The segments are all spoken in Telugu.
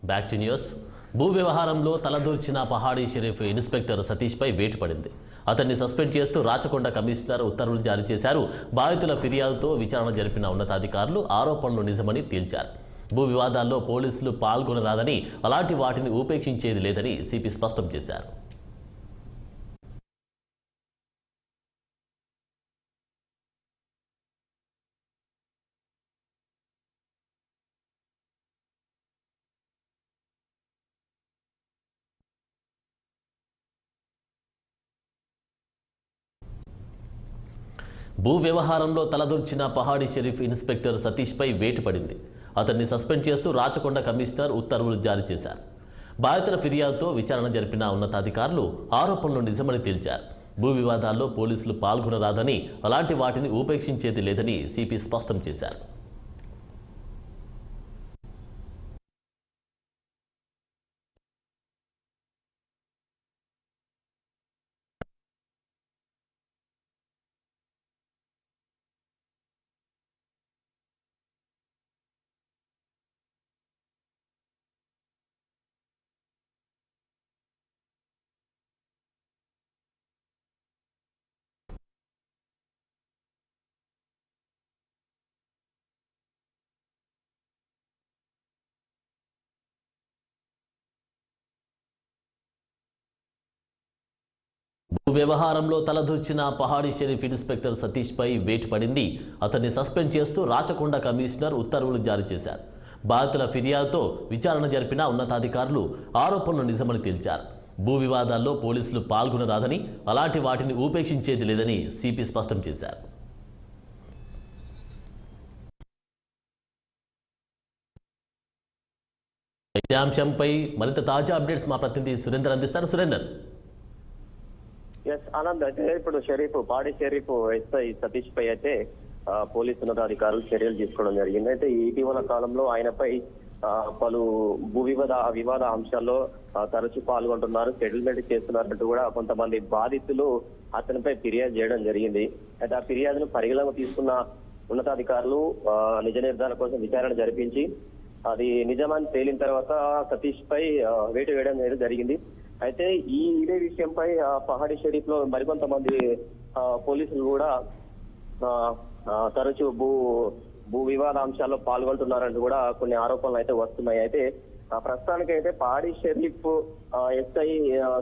Back to news. భూ వ్యవహారంలో తలదూర్చిన పహాడీ షరీఫ్ ఇన్స్పెక్టర్ సతీష్పై వేటు పడింది. అతన్ని సస్పెండ్ చేస్తూ రాచకొండ కమిషనర్ ఉత్తర్వులు జారీ చేశారు. బాధితుల ఫిర్యాదుతో విచారణ జరిపిన ఉన్నతాధికారులు ఆరోపణలు నిజమని తేల్చారు. భూ వివాదాల్లో పోలీసులు పాల్గొనరాదని, అలాంటి వాటిని ఉపేక్షించేది లేదని సిపి స్పష్టం చేశారు. భూ వ్యవహారంలో తలదూర్చిన పహాడీ షరీఫ్ ఇన్స్పెక్టర్ సతీష్పై వేటు పడింది. అతన్ని సస్పెండ్ చేస్తూ రాచకొండ కమిషనర్ ఉత్తర్వులు జారీ చేశారు. బాధితుల ఫిర్యాదుతో విచారణ జరిపిన ఉన్నతాధికారులు ఆరోపణలు నిజమని తేల్చారు. భూ వివాదాల్లో పోలీసులు పాల్గొనరాదని, అలాంటి వాటిని ఉపేక్షించేది లేదని సిపి స్పష్టం చేశారు. భూ వ్యవహారంలో తలదూర్చిన పహాడీ షరీఫ్ ఇన్స్పెక్టర్ సతీష్పై వేటు పడింది. అతన్ని సస్పెండ్ చేస్తూ రాచకొండ కమిషనర్ ఉత్తర్వులు జారీ చేశారు. బాధితుల ఫిర్యాదుతో విచారణ జరిపిన ఉన్నతాధికారులు ఆరోపణలు నిజమని తేల్చారు. భూ వివాదాల్లో పోలీసులు పాల్గొనరాదని, అలాంటి వాటిని ఉపేక్షించేది లేదని సిపి స్పష్టం చేశారు. ఇదే అంశంపై మరింత తాజా అప్డేట్స్ మా ప్రతినిధి సురేందర్ అందిస్తారు. సురేందర్. ఆనంద్, అయితే ఇప్పుడు పహాడీ షరీఫ్ ఎస్ఐ సతీష్ పై అయితే పోలీసు ఉన్నతాధికారులు చర్యలు తీసుకోవడం జరిగింది. అయితే ఇటీవల కాలంలో ఆయనపై పలు భూ వివాద అంశాల్లో తరచూ పాల్గొంటున్నారు, సెటిల్మెంట్ చేస్తున్నారంటూ కూడా కొంతమంది బాధితులు అతనిపై ఫిర్యాదు చేయడం జరిగింది. అయితే ఆ ఫిర్యాదును పరిగణలోకి తీసుకున్న ఉన్నతాధికారులు నిజ నిర్ధారణ కోసం విచారణ జరిపించి అది నిజమని తేలిన తర్వాత సతీష్ పై వేటు వేయడం జరిగింది. అయితే ఇదే విషయంపై పహాడీ షరీఫ్ లో మరికొంతమంది పోలీసులు కూడా తరచూ భూ వివాద అంశాల్లో పాల్గొంటున్నారంటూ కూడా కొన్ని ఆరోపణలు అయితే వస్తున్నాయి. అయితే ప్రస్తుతానికి అయితే పహాడీ షరీఫ్ ఎస్ఐ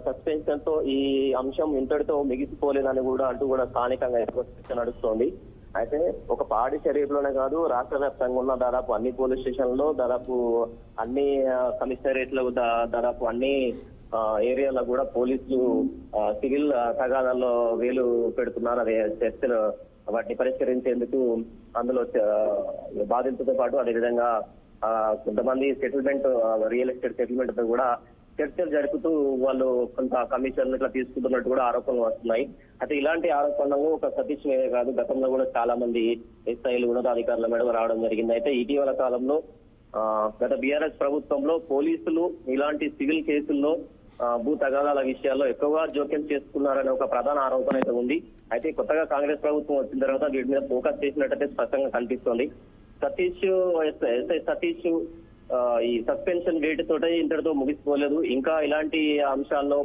సస్పెన్షన్ తో ఈ అంశం ఇంతటితో మిగిసిపోలేదని కూడా అంటూ కూడా స్థానికంగా ఎక్కువ నడుస్తోంది. అయితే ఒక పహాడీ షరీఫ్ లోనే కాదు, రాష్ట్ర వ్యాప్తంగా ఉన్న దాదాపు అన్ని పోలీస్ స్టేషన్లో, దాదాపు అన్ని కమిషనరేట్లు, దాదాపు అన్ని ఏరియాలో కూడా పోలీసులు సివిల్ తగాదాల్లో వేలు పెడుతున్నారు. అదే చర్చలు వాటిని పరిష్కరించేందుకు అందులో బాధితులతో పాటు అదేవిధంగా కొంతమంది సెటిల్మెంట్, రియల్ ఎస్టేట్ సెటిల్మెంట్ తో కూడా చర్చలు జరుపుతూ వాళ్ళు కొంత కమిషన్ ఇట్లా తీసుకుంటున్నట్టు కూడా ఆరోపణలు వస్తున్నాయి. అయితే ఇలాంటి ఆరోపణలు ఒక సతీష్ మీదే కాదు, గతంలో కూడా చాలా మంది ఎస్ఐలు, ఉన్నతాధికారుల మేడ రావడం జరిగింది. అయితే ఇటీవల కాలంలో గత బీఆర్ఎస్ ప్రభుత్వంలో పోలీసులు ఇలాంటి సివిల్ కేసుల్లో భూ తగాదాల విషయాల్లో ఎక్కువగా జోక్యం చేసుకున్నారనే ఒక ప్రధాన ఆరోపణ అయితే ఉంది. అయితే కొత్తగా కాంగ్రెస్ ప్రభుత్వం వచ్చిన తర్వాత వీటి మీద ఫోకస్ చేసినట్టయితే స్పష్టంగా కనిపిస్తోంది. ఎస్ఐ సతీష్ ఈ సస్పెన్షన్ వేటు తోటి ఇంతటితో ముగిసిపోలేదు. ఇంకా ఇలాంటి అంశాల్లో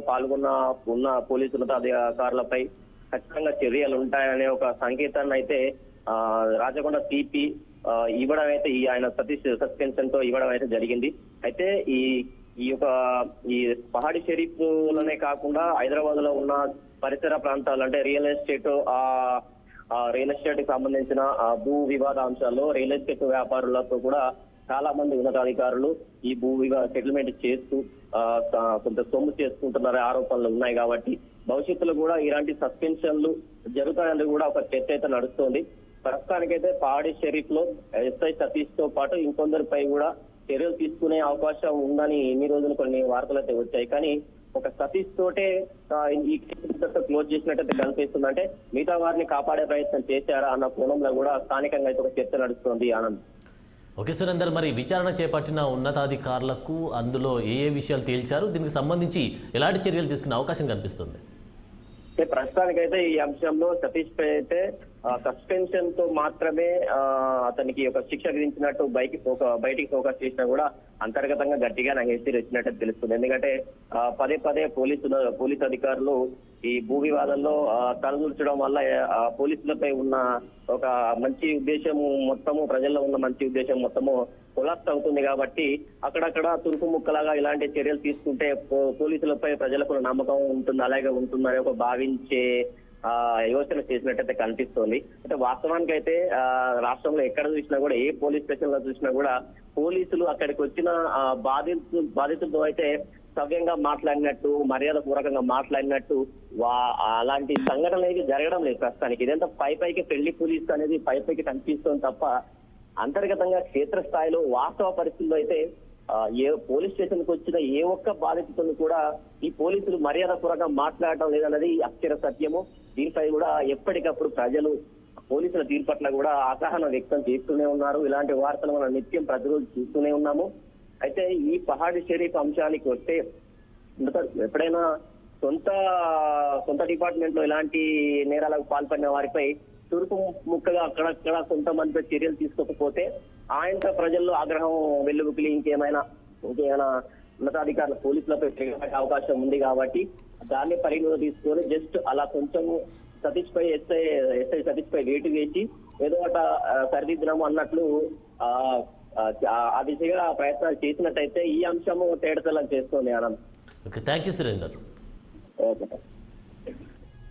ఉన్న పోలీసు ఉన్నతాధికారులపై ఖచ్చితంగా చర్యలు ఉంటాయనే ఒక సంకేతాన్ని అయితే రాచకొండ సిపి ఇవ్వడం అయితే ఆయన సతీష్ సస్పెన్షన్ తో ఇవ్వడం అయితే జరిగింది. అయితే ఈ పహాడీ షరీఫ్ లోనే కాకుండా హైదరాబాద్ లో ఉన్న పరిసర ప్రాంతాలు, అంటే రియల్ ఎస్టేట్ కి సంబంధించిన భూ వివాద అంశాల్లో రియల్ ఎస్టేట్ వ్యాపారులతో కూడా చాలా మంది ఉన్నతాధికారులు ఈ భూ వివాద సెటిల్మెంట్ చేస్తూ కొంత సొమ్ము చేసుకుంటున్న ఆరోపణలు ఉన్నాయి. కాబట్టి భవిష్యత్తులో కూడా ఇలాంటి సస్పెన్షన్లు జరుగుతాయని కూడా ఒక చర్చ అయితే నడుస్తోంది. ప్రస్తుతానికైతే పహాడీ షరీఫ్ లో ఎస్ఐ సతీష్ తో పాటు ఇంకొందరిపై కూడా చర్యలు తీసుకునే అవకాశం ఉందని ఇన్ని రోజులు కొన్ని వార్తలు అయితే వచ్చాయి. కానీ ఒక సతీష్ తోటే ఈ కేసు క్లోజ్ చేసినట్టయితే కనిపిస్తుంది. అంటే మిగతా వారిని కాపాడే ప్రయత్నం చేశారా అన్న కోణంలో కూడా స్థానికంగా అయితే ఒక చర్చ నడుస్తోంది. ఆనంద్. ఓకే సురేందర్, మరి విచారణ చేపట్టిన ఉన్నతాధికారులకు అందులో ఏ విషయాలు తేల్చారు? దీనికి సంబంధించి ఎలాంటి చర్యలు తీసుకునే అవకాశం కనిపిస్తుంది? ప్రస్తుతానికైతే ఈ అంశంలో సతీష్ పై అయితే సస్పెన్షన్ తో మాత్రమే అతనికి ఒక శిక్ష విధించినట్టు బయటికి ఫోకస్ చేసినా కూడా అంతర్గతంగా గట్టిగా నాకు ఎస్సీ వచ్చినట్టు తెలుస్తుంది. ఎందుకంటే పదే పదే పోలీసు అధికారులు ఈ భూ వివాదంలో తలదూర్చడం వల్ల పోలీసులపై ఉన్న ఒక మంచి ఉద్దేశము మొత్తము, ప్రజల్లో ఉన్న మంచి ఉద్దేశం మొత్తము కొలాప్స్ అవుతుంది. కాబట్టి అక్కడక్కడ తురుపు ముక్కలాగా ఇలాంటి చర్యలు తీసుకుంటే పోలీసులపై ప్రజలకు నమ్మకం ఉంటుంది, అలాగే ఉంటుందని ఒక భావించే యోచన చేసినట్టయితే కనిపిస్తోంది. అంటే వాస్తవానికి అయితే రాష్ట్రంలో ఎక్కడ చూసినా కూడా, ఏ పోలీస్ స్టేషన్ లో చూసినా కూడా పోలీసులు అక్కడికి వచ్చిన బాధితులతో అయితే సవ్యంగా మాట్లాడినట్టు, మర్యాద పూర్వకంగా మాట్లాడినట్టు అలాంటి సంఘటనలు అనేది జరగడం లేదు ప్రస్తుతానికి. ఇదంతా పైకి పెళ్లి పోలీసు అనేది పైకి కనిపిస్తుంది తప్ప అంతర్గతంగా క్షేత్రస్థాయిలో వాస్తవ పరిస్థితుల్లో అయితే ఏ పోలీస్ స్టేషన్ కు వచ్చిన ఏ ఒక్క బాధితులను కూడా ఈ పోలీసులు మర్యాద పూర్వకంగా మాట్లాడటం లేదన్నది అక్షర సత్యము. దీనిపై కూడా ఎప్పటికప్పుడు ప్రజలు పోలీసుల తీరు పట్ల కూడా అసహనం వ్యక్తం చేస్తూనే ఉన్నారు. ఇలాంటి వార్తలు మనం నిత్యం ప్రతిరోజు చూస్తూనే ఉన్నాము. అయితే ఈ పహాడి షరీఫ్ అంశానికి వస్తే ఎప్పుడైనా సొంత డిపార్ట్మెంట్ లో ఇలాంటి నేరాలకు పాల్పడిన వారిపై తూర్పు ముక్కగా అక్కడక్కడ కొంతమందిపై చర్యలు తీసుకోకపోతే ఆయనతో ప్రజల్లో ఆగ్రహం వెల్లుబుకిలి ఇంకేమైనా ఉన్నతాధికారుల పోలీసులపై తిరగబడే అవకాశం ఉంది. కాబట్టి దాన్ని పరిగణలో తీసుకొని జస్ట్ అలా కొంచెం ఎస్ఐ సతీష్ పై వేటు వేసి ఏదో ఒక సరిదిద్దడం అన్నట్లు ఆ దిశగా ప్రయత్నాలు చేసినట్టయితే ఈ అంశము తేడతెల్లం చేస్తుంది. Anand. Okay, thank you Surender. Okay.